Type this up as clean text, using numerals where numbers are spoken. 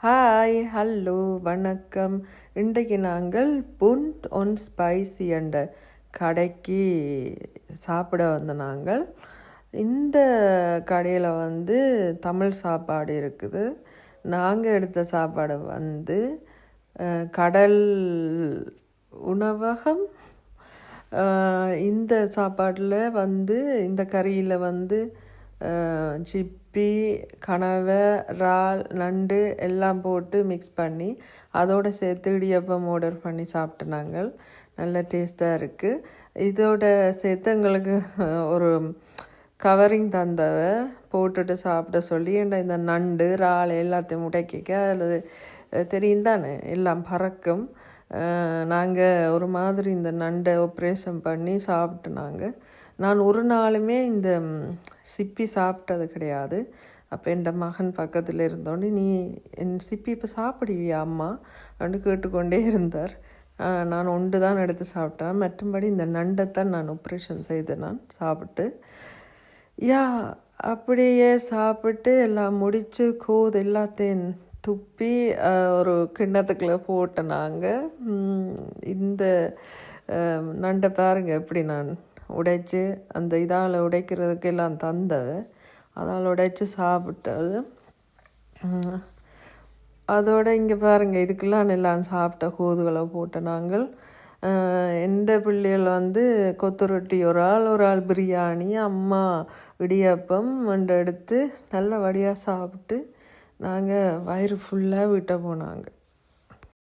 Hi hello வணக்கம். இன்றைக்கு நாங்கள் புண்ட் ஒன் ஸ்பைசி என்ற கடைக்கு சாப்பிட வந்த நாங்கள். இந்த கடையில் தமிழ் சாப்பாடு இருக்குது. நாங்கள் எடுத்த சாப்பாடு கடல் உணவகம். இந்த சாப்பாட்டில் இந்த கறியில் சிப்பி, கனவை, இறால், நண்டு எல்லாம் போட்டு மிக்ஸ் பண்ணி அதோடு சேர்த்து இடியப்பம் ஆர்டர் பண்ணி சாப்பிட்டு நாங்கள். நல்ல டேஸ்ட்டாக இருக்குது. இதோட சேர்த்து எங்களுக்கு ஒரு கவரிங் தந்தவை போட்டுட்டு சாப்பிட சொல்லி இந்த நண்டு, இறால் எல்லாத்தையும் உடைக்க அல்லது தெரியும் தானே, எல்லாம் பறக்கும். நாங்கள் ஒரு மாதிரி இந்த நண்டை ஆப்ரேஷன் பண்ணி சாப்பிட்டு நான் ஒரு நாளுமே இந்த சிப்பி சாப்பிட்டது கிடையாது. அப்போ என் மகன் பக்கத்தில் இருந்தோடனே, நீ என் சிப்பி இப்போ சாப்பிடுவியா அம்மா அப்படின்னு கேட்டுக்கொண்டே இருந்தார். நான் ஒன்று தான் எடுத்து சாப்பிட்டேன். மற்றபடி இந்த நண்டைத்தான் நான் ஆப்ரேஷன் செய்து நான் சாப்பிட்டு அப்படியே சாப்பிட்டு எல்லாம் முடித்து கோது எல்லாத்தையும் துப்பி ஒரு கிண்ணத்துக்குள்ளே போட்ட நாங்கள். இந்த நண்டை பாருங்கள் எப்படி நான் உடைச்சி அந்த இதால் உடைக்கிறதுக்கு எல்லாம் தந்தவை அதால் உடைச்சி சாப்பிட்டது. அதோட இங்கே பாருங்கள், இதுக்கெல்லாம் எல்லாம் சாப்பிட்ட கோதுகளை போட்ட நாங்கள். எந்த பிள்ளைகள் கொத்து ரொட்டி ஒரு ஆள் பிரியாணி, அம்மா இடியப்பம் எடுத்து நல்ல வடியாக சாப்பிட்டு நாங்கள் வயிறு ஃபுல்லாக விட்ட போனாங்க.